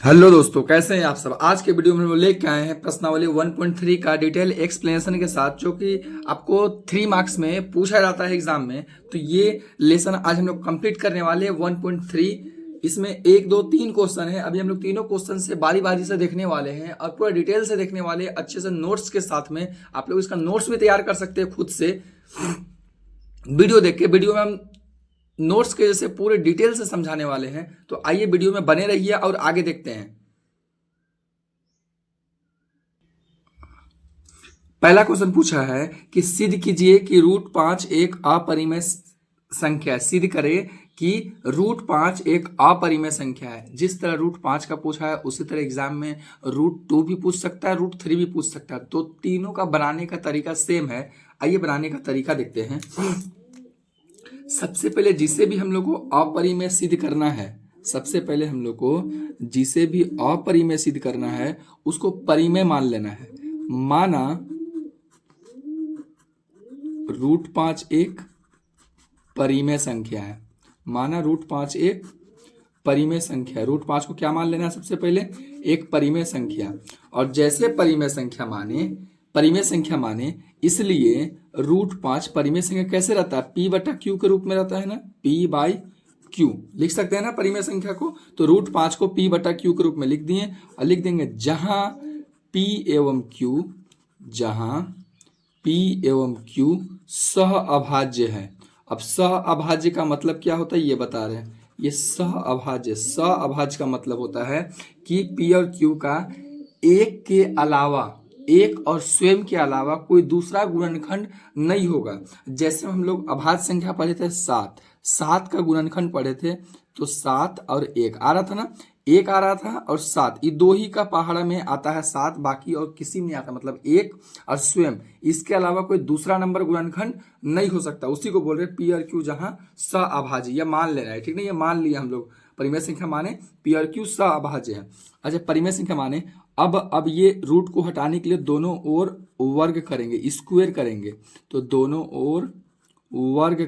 Hello दोस्तों, कैसे हैं आप सब। आज के वीडियो में हम लेके आए हैं प्रश्नावली 1.3 का डिटेल एक्सप्लेनेशन के साथ, जो कि आपको 3 मार्क्स में पूछा जाता है एग्जाम में। तो ये लेसन आज हम लोग कंप्लीट करने वाले हैं 1.3। इसमें 1 2 3 क्वेश्चन है। अभी हम लोग तीनों क्वेश्चन से बारी बारी से देखने वाले हैं और पूरा डिटेल से देखने वाले हैं, अच्छे से नोट्स के साथ में। आप लोग इसका नोट्स भी तैयार कर सकते हैं खुद से वीडियो देख के। वीडियो में हम नोट्स के जैसे पूरे डिटेल से समझाने वाले हैं। तो आइए वीडियो में बने रहिए और आगे देखते हैं। पहला क्वेश्चन पूछा है कि सिद्ध कीजिए कि √5 एक अपरिमेय संख्या है। सिद्ध करे कि √5 एक अपरिमेय संख्या है। जिस तरह √5 का पूछा है उसी तरह एग्जाम में √2 भी पूछ सकता है, √3 भी पूछ सकता है। तो तीनों का बनाने का तरीका सेम है। आइए बनाने का तरीका देखते हैं। सबसे पहले जिसे भी हम लोग को अपरिमेय सिद्ध करना है, सबसे पहले हम लोग को जिसे भी अपरिमेय सिद्ध करना है उसको परिमेय मान लेना है। माना √5 एक परिमेय संख्या है। माना √5 एक परिमेय संख्या है। √5 को क्या मान लेना है? सबसे पहले एक परिमेय संख्या। और जैसे परिमेय संख्या माने इसलिए √5 परिमेय संख्या कैसे रहता है? P/Q के रूप में रहता है ना। P/Q लिख सकते हैं ना परिमेय संख्या को। तो √5 को P/Q के रूप में लिख दिए और लिख देंगे जहां P एवं Q सह अभाज्य है। अब सह अभाज्य का मतलब क्या होता है ये बता रहे हैं। ये सह अभाज्य का मतलब होता है कि P और Q का एक के अलावा, एक और स्वयं के अलावा कोई दूसरा गुणनखंड नहीं होगा। जैसे हम लोग अभाज्य संख्या पढ़े थे, 7 का गुणनखंड पढ़े थे। तो 7 और 1 आ रहा था ना, 1 आ रहा था और 7, ये दो ही का पहाड़ा में आता है 7, बाकी और किसी में नहीं आता। मतलब 1 और स्वयं, इसके अलावा कोई दूसरा नंबर गुणनखंड नहीं हो सकता। उसी को बोल रहे P और Q जहां सअभाज्य, यह मान लेना है, ठीक नहीं। ये मान लिया हम लोग। परिमेय संख्या माने P और Q सअभाज्य है। अच्छा, परिमेय संख्या माने अब ये रूट को हटाने के लिए दोनों ओर वर्ग करेंगे, स्क्वायर करेंगे। तो दोनों ओर वर्ग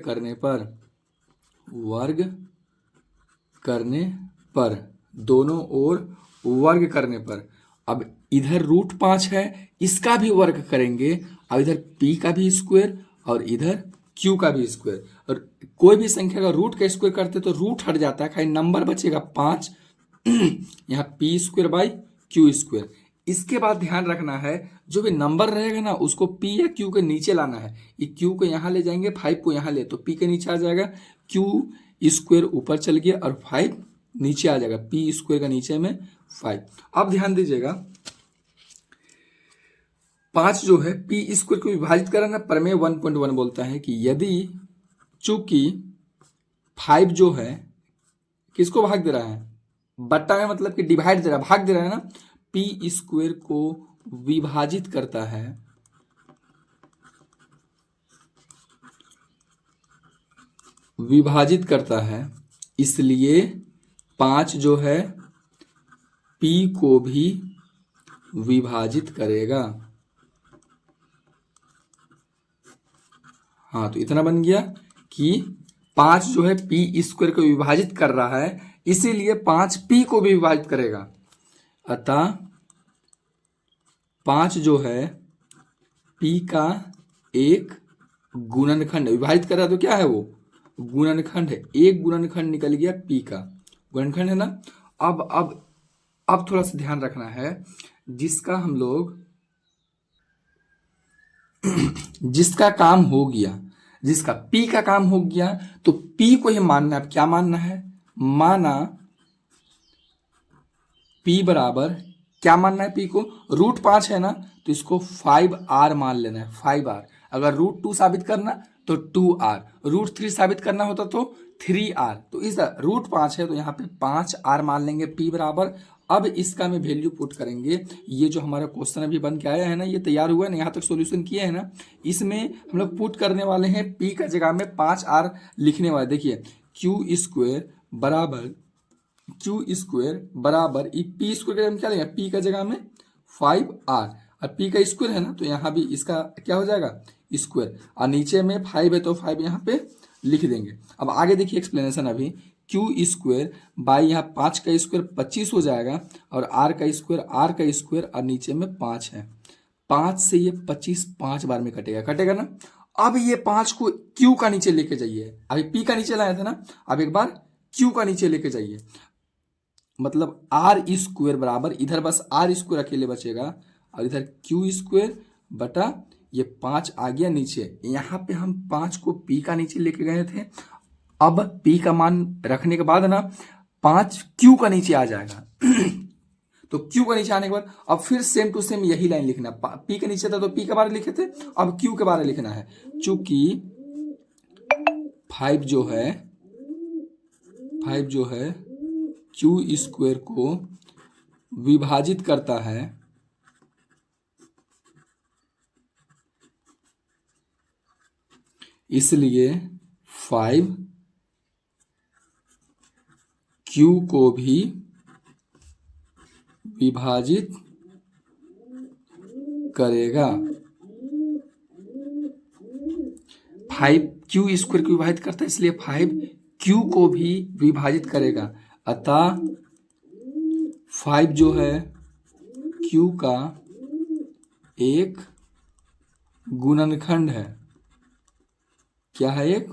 करने पर अब इधर √5 है, इसका भी वर्ग करेंगे। अब इधर P का भी स्क्वायर और इधर Q का भी स्क्वायर। और कोई भी संख्या का रूट का स्क्वायर करते तो रूट हट जाता है, खाली नंबर बचेगा 5। यहाँ P²/Q²। इसके बाद ध्यान रखना है, जो भी नंबर रहेगा ना उसको P या Q के नीचे लाना है। ये Q को यहाँ ले जाएंगे, 5 को यहाँ ले, तो P के नीचे आ जाएगा, Q² ऊपर चल गया और 5 नीचे आ जाएगा। P² का नीचे में 5। अब ध्यान दीजिएगा, 5 जो है P² को विभाजित करा ना, प्रमेय 1.1 बोलता है कि यदि चूंकि 5 जो है किसको भाग दे रहा है? बट्टा में मतलब कि डिवाइड दे रहा है, भाग दे रहा है ना। P² को विभाजित करता है, इसलिए 5 जो है P को भी विभाजित करेगा। हाँ, तो इतना बन गया कि 5 जो है P² को विभाजित कर रहा है, इसीलिए 5 P को भी विभाजित करेगा। अतः 5 जो है P का एक गुणनखंड विभाजित कर रहा है। तो क्या है वो? गुणनखंड है। एक गुणनखंड निकल गया P का, गुणनखंड है ना। अब थोड़ा सा ध्यान रखना है, जिसका काम हो गया, जिसका P का काम हो गया, तो P को ही मानना है। अब क्या मानना है? माना P बराबर, क्या मानना है? P को √5 है ना, तो इसको 5R मान लेना है। 5R। अगर √2 साबित करना तो 2R, √3 साबित करना होता तो 3R। तो इस √5 है तो यहाँ पे 5R मान लेंगे P बराबर। अब इसका में वैल्यू पुट करेंगे। ये जो हमारा क्वेश्चन अभी बन के आया है ना, ये तैयार हुआ है ना, यहाँ तक सॉल्यूशन किए हैं ना, इसमें हम लोग पुट करने वाले हैं P का जगह में 5R लिखने वाले। देखिए Q² बराबर P² का हम क्या लेंगे? P का जगह में 5R, और P का स्क्वायर है ना, तो यहाँ भी इसका क्या हो जाएगा? स्क्वायर। और नीचे में 5 है तो 5 यहाँ पे लिख देंगे। अब आगे देखिए एक्सप्लेनेशन अभी क्यू स्क्वायर बाई यहाँ 5 का स्क्वायर 25 हो जाएगा, और आर का स्क्वायर और नीचे में 5 है। 5 से ये 25 5 बार में कटेगा ना। अब ये 5 को क्यू का नीचे लेके जाइए, अभी पी का नीचे लाया था ना, अब एक बार क्यू का नीचे लेके जाइए, मतलब आर स्क्वायर बराबर इधर बस आर स्क्वायर अकेले बचेगा, और इधर क्यू स्क्वायर बटा ये 5 आ गया नीचे। यहाँ पे हम 5 को पी का नीचे लेके गए थे, अब पी का मान रखने के बाद ना 5 क्यू का नीचे आ जाएगा। तो क्यू का नीचे आने के बाद अब फिर सेम टू सेम यही लाइन लिखना, पी के नीचे था तो पी के बारे लिखे थे, अब क्यू के बारे लिखना है। चूंकि 5 जो है क्यू स्क्वायर को विभाजित करता है, इसलिए 5 क्यू को भी विभाजित करेगा। 5 क्यू स्क्वायर को विभाजित करता है, इसलिए 5 क्यू को भी विभाजित करेगा। अतः 5 जो है क्यू का एक गुणनखंड है। क्या है? एक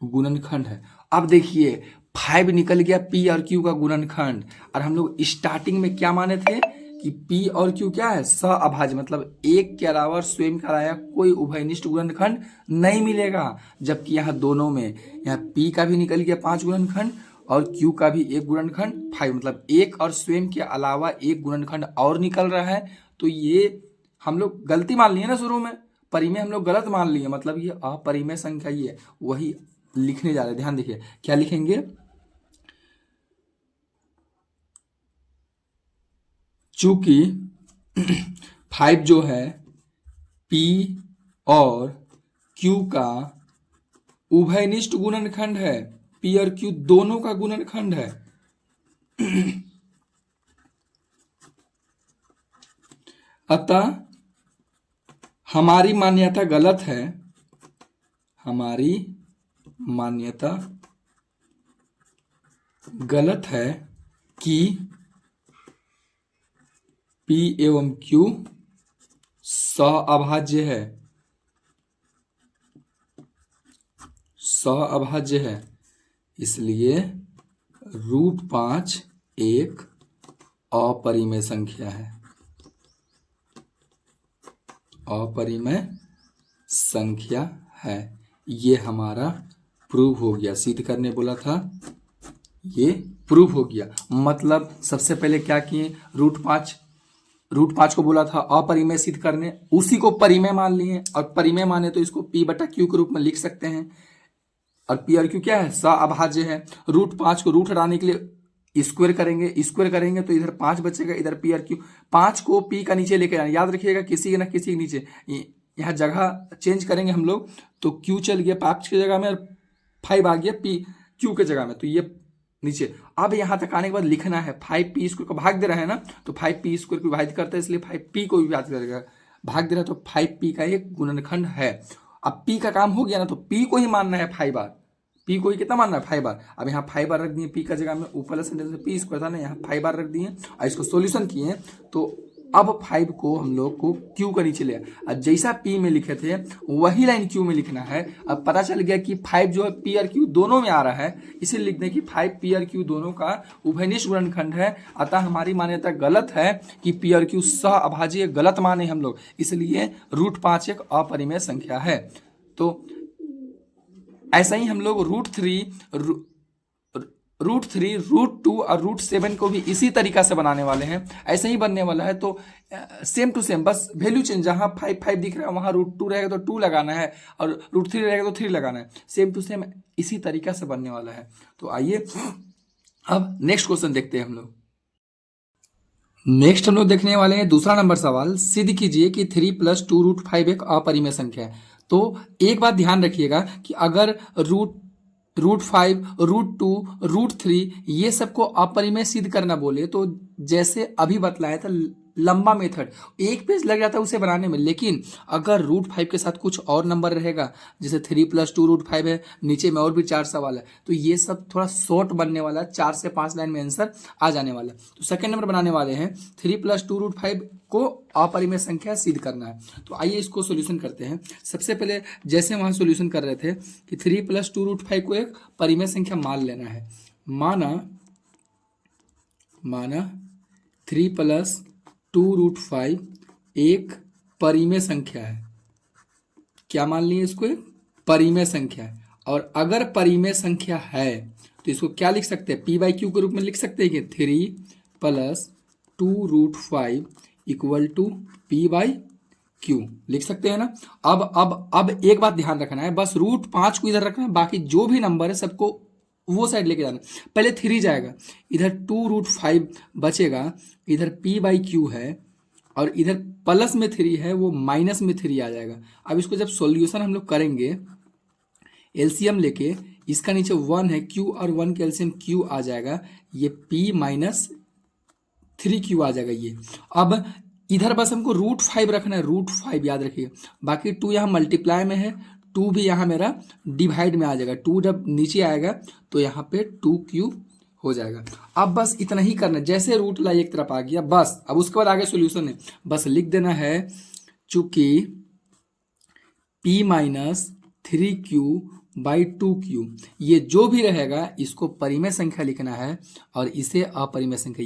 गुणनखंड है। अब देखिए 5 निकल गया पी और क्यू का गुणनखंड, और हम लोग स्टार्टिंग में क्या माने थे कि पी और क्यू क्या है? सहअभाज्य, मतलब एक के अलावा स्वयं का आया कोई उभयनिष्ठ गुणनखंड नहीं मिलेगा। जबकि यहाँ दोनों में, यहाँ पी का भी निकल गया 5 गुणनखंड और क्यू का भी एक गुणनखंड 5, मतलब एक और स्वयं के अलावा एक गुणनखंड और निकल रहा है। तो ये हम लोग गलती मान लिए ना, शुरू में परिमेय हम लोग गलत मान लिए, मतलब ये अपरिमेय संख्या ही है, वही लिखने जा रहे हैं। ध्यान देखिए क्या लिखेंगे, चूंकि 5 जो है P और Q का उभयनिष्ठ गुणनखंड है, P और Q दोनों का गुणनखंड है, अतः हमारी मान्यता गलत है, हमारी मान्यता गलत है कि P एवं Q सहअभाज्य है, सहअभाज्य है। इसलिए √5 एक अपरिमेय संख्या है, अपरिमेय संख्या है। ये हमारा प्रूव हो गया, सिद्ध करने बोला था, ये प्रूव हो गया। मतलब सबसे पहले क्या किए, √5 को बोला था अपरिमेय सिद्ध करने, उसी को परिमेय मान लिए, और परिमेय माने तो इसको P बटा Q के रूप में लिख सकते हैं। और P और Q क्या है? सहअभाज्य है। √5 को रूट हटाने के लिए स्क्वायर करेंगे तो इधर 5 बचेगा, इधर P और Q। 5 को P का नीचे लेके जाना, याद रखिएगा किसी के ना किसी के नीचे, यहाँ जगह चेंज करेंगे हम लोग, तो Q चल गया 5 की जगह में और 5 आ गया P Q के जगह में, तो ये नीचे। अब यहाँ तक आने के बाद लिखना है 5P स्क्वायर को भाग दे रहा है ना, तो 5P स्क्वायर को विभाजित करता है, इसलिए 5P को विभाजित करेगा, भाग दे रहा है तो 5P का एक गुणनखंड है। अब P का काम हो गया ना, तो P को ही मानना है 5 बार, P को ही कितना मानना है? 5 बार। अब यहाँ 5 बार रख दिए P का जगह में, ऊपर सेंटेंस में P स्क्वायर था ना, यहाँ 5 बार रख दिए और इसको सोल्यूशन किए, तो अब 5 को हम लोग को Q के नीचे लिया, और जैसा P में लिखे थे वही लाइन Q में लिखना है। अब पता चल गया कि 5 जो है P और Q दोनों में आ रहा है, इसीलिए लिख दें कि 5 P और Q दोनों का उभयनिष्ठ गुणनखंड है। अतः हमारी मान्यता गलत है कि P और Q सहअभाज्य, गलत माने हम लोग, इसलिए √5 एक अपरिमेय संख्या है। तो ऐसा ही हम लोग √3, √2 और √7 को भी इसी तरीका से बनाने वाले हैं, ऐसे ही बनने वाला है। तो सेम टू सेम, बस वैल्यू चेंज, जहाँ 5 दिख रहा है वहाँ √2 रहेगा तो 2 लगाना है, और √3 रहेगा तो 3 लगाना है। सेम टू सेम इसी तरीका से बनने वाला है। तो आइए अब नेक्स्ट क्वेश्चन देखते हैं हम लोग। नेक्स्ट हम लोग देखने वाले हैं दूसरा नंबर सवाल। सिद्ध कीजिए कि 3 + 2√5 एक अपरिमेय संख्या है। तो एक बात ध्यान रखिएगा कि अगर √5, √2, √3 ये सबको अपरिमेय सिद्ध करना बोले, तो जैसे अभी बतलाया था लंबा मेथड, एक पेज लग जाता है उसे बनाने में। लेकिन अगर √5 के साथ कुछ और नंबर रहेगा, जैसे 3 + 2 √5 है, नीचे में और भी 4 सवाल है, तो ये सब थोड़ा शॉर्ट बनने वाला है, 4 से 5 लाइन में आंसर आ जाने वाला है। तो सेकंड नंबर बनाने वाले हैं 3 + 2 √5 को अपरिमेय संख्या सिद्ध करना है। तो आइए इसको सोल्यूशन करते हैं। सबसे पहले जैसे वहाँ सोल्यूशन कर रहे थे कि 3 + 2 √5 को एक परिमेय संख्या मान लेना है। माना 3 + 2 √5 एक परिमेय संख्या है। क्या मान लिए इसको? एक परिमेय संख्या है। और अगर परिमेय संख्या है तो इसको क्या लिख सकते हैं? p/q के रूप में लिख सकते हैं कि 3 + 2 √5 = p/q लिख सकते हैं ना। अब एक बात ध्यान रखना है, बस √5 को इधर रखना है, बाकी जो भी नंबर है सबको वो साइड लेके जाना। पहले 3 जाएगा, इधर 2 √5 बचेगा, इधर p/q है, और इधर प्लस में 3 है, वो माइनस में 3 आ जाएगा। अब इसको जब सॉल्यूशन हम लोग करेंगे, एलसीएम लेके, इसका नीचे 1 है, q और 1 के एलसीएम q आ जाएगा, ये p - 3q आ जाएगा ये। अब इधर बस हमको √5 रखना है, √5 याद रखिए, बाकी 2 यहाँ मल्टीप्लाई में है, 2 भी यहाँ मेरा डिवाइड में आ जाएगा। 2 जब नीचे आएगा तो यहाँ पे 2q हो जाएगा। अब बस इतना ही करना है, जैसे रूट लाई एक तरफ आ गया बस, अब उसके बाद आगे सॉल्यूशन है, बस लिख देना है चूंकि p - 3q/2q, ये जो भी रहेगा इसको परिमेय संख्या लिखना है और इसे अपरिमेय संख्या।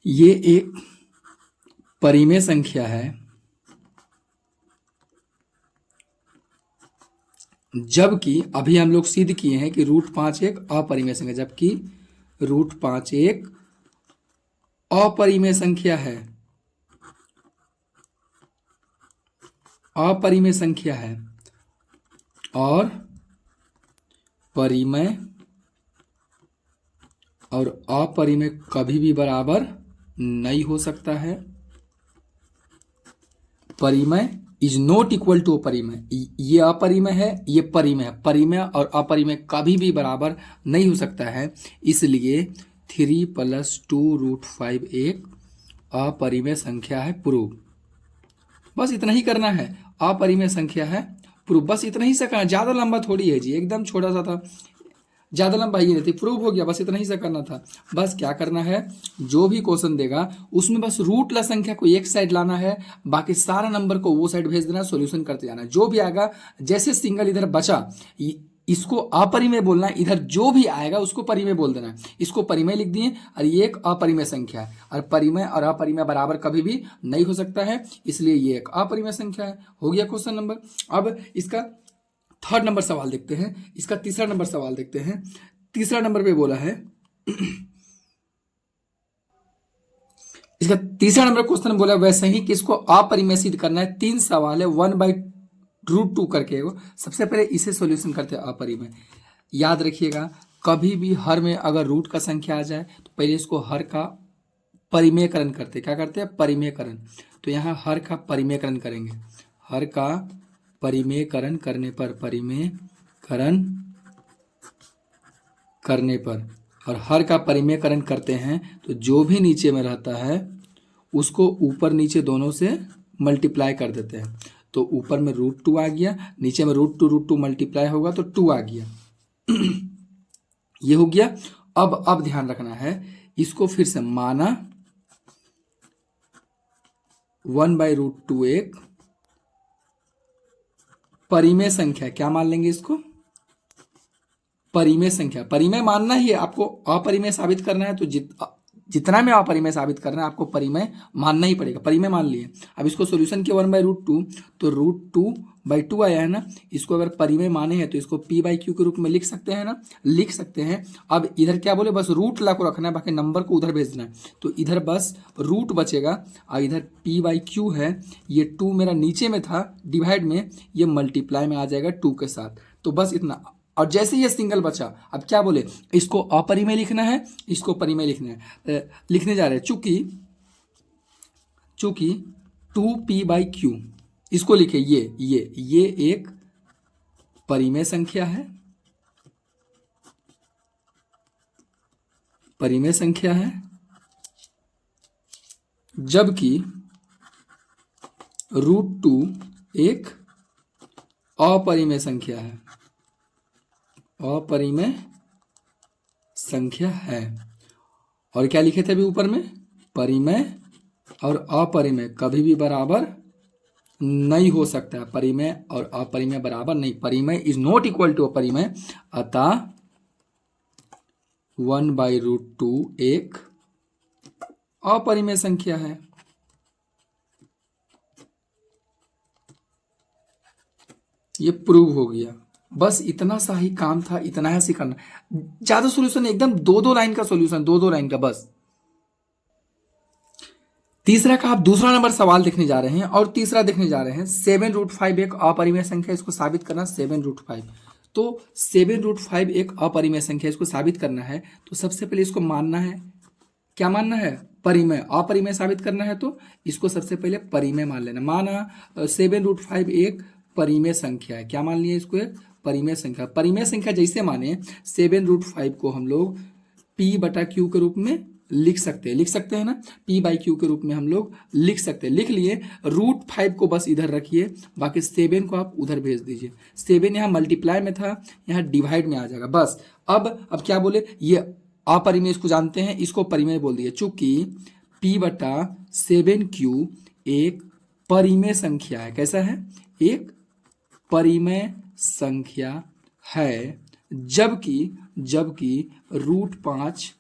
ये एक परिमेय संख्या है, जबकि अभी हम लोग सिद्ध किए हैं कि √5 एक अपरिमेय संख्या, जबकि √5 एक अपरिमेय संख्या है, अपरिमेय संख्या है, और परिमेय और अपरिमेय कभी भी बराबर नहीं हो सकता है। परिमेय इज नॉट इक्वल टू अपरिमेय, ये अपरिमेय है, ये परिमेय है, परिमेय और अपरिमेय कभी भी बराबर नहीं हो सकता है। इसलिए 3 + 2 √5 एक अपरिमेय संख्या है, प्रूव। बस इतना ही करना है, अपरिमेय संख्या है, प्रूव। बस इतना ही से करना, ज्यादा लंबा थोड़ी है जी, एकदम छोटा सा था, ज्यादा लंबा ही नहीं थी, प्रूव हो गया, बस इतना ही से करना था। बस क्या करना है, जो भी क्वेश्चन देगा उसमें बस रूट ला संख्या को एक साइड लाना है, बाकी सारा नंबर को वो साइड भेज देना, सॉल्यूशन करते जाना है। जो भी आएगा, जैसे सिंगल इधर बचा, इसको अपरिमेय बोलना है, इधर जो भी आएगा उसको परिमेय बोल देना है। इसको परिमेय लिख दिए, और ये एक अपरिमेय संख्या है, और परिमेय और अपरिमेय बराबर कभी भी नहीं हो सकता है, इसलिए ये एक अपरिमेय संख्या है। हो गया क्वेश्चन नंबर। अब इसका थर्ड नंबर सवाल देखते हैं, इसका तीसरा नंबर सवाल देखते हैं। तीसरा नंबर पे बोला है, इसका तीसरा नंबर क्वेश्चन बोला वैसे ही कि इसको अपरिमेय सिद्ध करना है। 3 सवाल है, 1/√2 करके। सबसे पहले इसे सॉल्यूशन करते हैं अपरिमेय। याद रखिएगा, कभी भी हर में अगर रूट का संख्या आ जाए तो पहले इसको हर का परिमेयकरण करते हैं। क्या करते हैं? परिमेयकरण। तो यहाँ हर का परिमेयकरण करेंगे, हर का परिमेयकरण करने पर, परिमेयकरण करने पर, और हर का परिमेयकरण करते हैं तो जो भी नीचे में रहता है उसको ऊपर नीचे दोनों से मल्टीप्लाई कर देते हैं। तो ऊपर में √2 आ गया, नीचे में √2 मल्टीप्लाई होगा तो 2 आ गया। ये हो गया। अब ध्यान रखना है, इसको फिर से माना 1/√2 एक परिमेय संख्या। क्या मान लेंगे इसको? परिमेय संख्या। परिमेय मानना ही है आपको, अपरिमेय साबित करना है तो जितना में अपरिमेय साबित करना है आपको परिमेय मानना ही पड़ेगा। परिमेय मान लिए। अब इसको सॉल्यूशन किया 1/√2 तो √2/2 आया है ना, इसको अगर परिमेय माने हैं तो इसको p/q के रूप में लिख सकते हैं ना, लिख सकते हैं। अब इधर क्या बोले, बस रूट ला को रखना है, बाकी नंबर को उधर भेजना है। तो इधर बस रूट बचेगा और इधर p/q है, ये 2 मेरा नीचे में था डिवाइड में, ये मल्टीप्लाई में आ जाएगा 2 के साथ। तो बस इतना। और जैसे ये सिंगल बचा, अब क्या बोले, इसको अपरिमेय लिखना है, इसको परिमेय लिखना है, लिखने जा रहे हैं। चूंकि 2p/q इसको लिखे, ये एक परिमेय संख्या है, परिमेय संख्या है, जबकि √2 एक अपरिमेय संख्या है, अपरिमेय संख्या है। और क्या लिखे थे अभी ऊपर में, परिमेय और अपरिमेय कभी भी बराबर नहीं हो सकता है, परिमेय और अपरिमेय बराबर नहीं, परिमेय इज नॉट इक्वल टू अपरिमेय, अतः 1/√2 एक अपरिमेय संख्या है। ये प्रूव हो गया। बस इतना सा ही काम था, इतना ऐसे करना, ज्यादा सॉल्यूशन एकदम 2-2 लाइन का सॉल्यूशन, 2-2 लाइन का बस। तीसरा का आप दूसरा नंबर सवाल देखने जा रहे हैं और तीसरा देखने जा रहे हैं 7√5 एक अपरिमेय संख्या, इसको साबित करना 7√5। तो 7√5 एक अपरिमेय संख्या, इसको साबित करना है तो सबसे पहले इसको मानना है, क्या मानना है, परिमेय। अपरिमेय साबित करना है तो इसको सबसे पहले परिमेय मान लेना। माना 7√5 एक परिमेय संख्या है, क्या मान लिया इसको, एक परिमेय संख्या। परिमेय संख्या जैसे माने 7√5 को हम लोग P/Q के रूप में लिख सकते हैं ना, P/Q के रूप में हम लोग लिख सकते हैं। लिख लिए, √5 को बस इधर रखिए, बाकी 7 को आप उधर भेज दीजिए। 7 यहाँ मल्टीप्लाई में था, यहाँ डिवाइड में आ जाएगा बस। अब क्या बोले, ये अपरिमेय इसको जानते हैं, इसको परिमेय बोल दिए। चूंकि P/7Q एक परिमेय संख्या है, कैसा है, एक परिमेय संख्या है, जबकि √5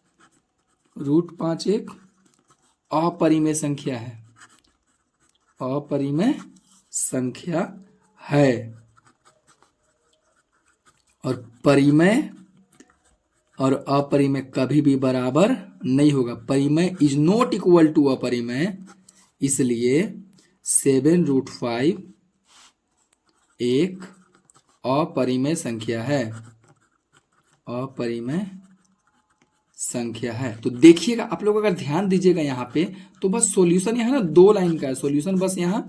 एक अपरिमेय संख्या है, अपरिमेय संख्या है। और परिमेय और अपरिमेय कभी भी बराबर नहीं होगा, परिमेय इज नॉट इक्वल टू अपरिमेय, इसलिए 7√5 एक अपरिमेय संख्या है, अपरिमेय संख्या है। तो देखिएगा आप लोग, अगर ध्यान दीजिएगा यहाँ पे, तो बस सॉल्यूशन यहाँ ना 2 लाइन का है सॉल्यूशन, बस यहाँ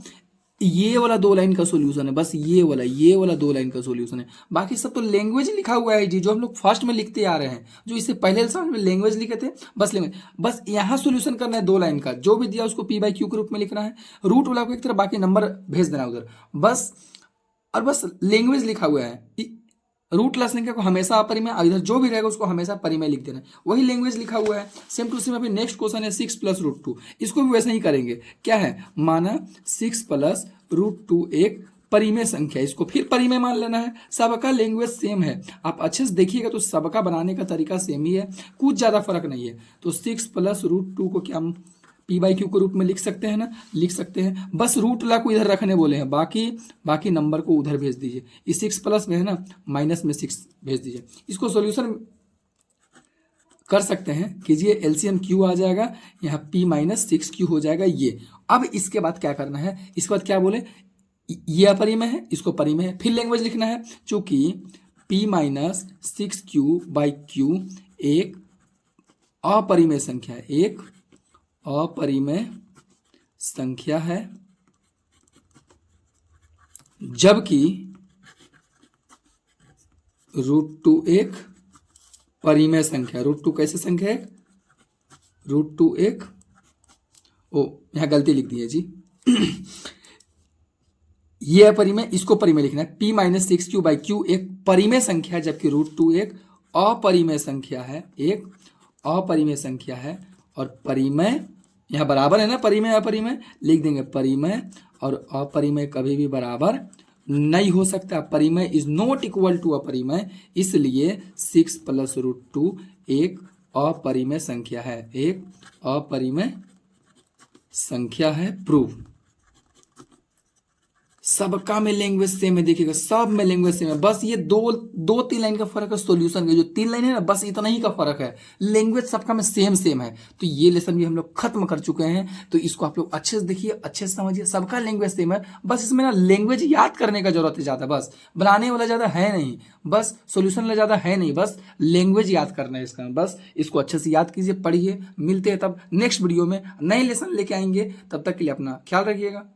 ये वाला 2 लाइन का सॉल्यूशन है, बस ये वाला 2 लाइन का सॉल्यूशन है। बाकी सब तो लैंग्वेज लिखा हुआ है जी, जो हम लोग फर्स्ट में लिखते आ रहे हैं, जो इससे पहले साल में लैंग्वेज लिखे थे, बस लैंग्वेज, बस यहाँ सॉल्यूशन करना है 2 लाइन का, जो भी दिया उसको P/Q के रूप में लिखना है, रूट वाला को एक तरफ, बाकी नंबर भेज देना उधर बस। और बस लैंग्वेज लिखा हुआ है, रूट प्लस संख्या को हमेशा अपरिमेय, इधर जो भी रहेगा उसको हमेशा परिमेय लिख देना, वही लैंग्वेज लिखा हुआ है। Same to same. अभी नेक्स्ट क्वेश्चन है 6 + √2, इसको भी वैसे ही करेंगे। क्या है, माना 6 + √2 एक परिमेय संख्या, इसको फिर परिमेय मान लेना है। सबका लैंग्वेज सेम है, आप अच्छे से देखिएगा तो सबका बनाने का तरीका सेम ही है, कुछ ज्यादा फर्क नहीं है। तो 6 + √2 को क्या हम P/Q के रूप में लिख सकते हैं ना, लिख सकते हैं। बस रूट ला को इधर रखने बोले हैं, बाकी नंबर को उधर भेज दीजिए। इस 6 प्लस में है ना, माइनस में 6 भेज दीजिए। इसको सॉल्यूशन कर सकते हैं, कीजिए, LCM Q आ जाएगा, यहाँ P - 6Q हो जाएगा ये। अब इसके बाद क्या करना है, इसके बाद क्या बोले, ये अपरिमेय है, इसको परिमेय है, फिर लैंग्वेज लिखना है। चूंकि P - 6Q/Q एक अपरिमेय संख्या है, एक अपरिमेय संख्या है, जबकि √2 एक परिमेय संख्या। √2 कैसे संख्या है, √2 एक, यहां गलती लिख दी है जी ये अपरिमेय, इसको परिमेय लिखना है। P - 6Q/Q एक परिमेय संख्या है, जबकि √2 एक अपरिमेय संख्या है, एक अपरिमेय संख्या है। और परिमेय यहाँ बराबर है ना, परिमेय अपरिमेय लिख देंगे, परिमेय और अपरिमेय कभी भी बराबर नहीं हो सकता, परिमेय इज नॉट इक्वल टू अपरिमेय, इसलिए 6 + √2 एक अपरिमेय संख्या है, एक अपरिमेय संख्या है। प्रूव। सबका में लैंग्वेज सेम है, देखिएगा सब में लैंग्वेज सेम है, बस ये 2-3 लाइन का फर्क है सॉल्यूशन का, जो 3 लाइन है ना, बस इतना ही का फर्क है, लैंग्वेज सबका में सेम है। तो ये लेसन भी हम लोग खत्म कर चुके हैं, तो इसको आप लोग अच्छे से देखिए, अच्छे से समझिए, सबका लैंग्वेज सेम है। बस इसमें ना लैंग्वेज याद करने का जरूरत है ज्यादा, बस बनाने वाला ज्यादा है नहीं, बस सोल्यूशन वाला ज्यादा है नहीं, बस लैंग्वेज याद करना है इसका, बस इसको अच्छे से याद कीजिए, पढ़िए। मिलते हैं तब नेक्स्ट वीडियो में, नए लेसन लेके आएंगे, तब तक के लिए अपना ख्याल रखिएगा।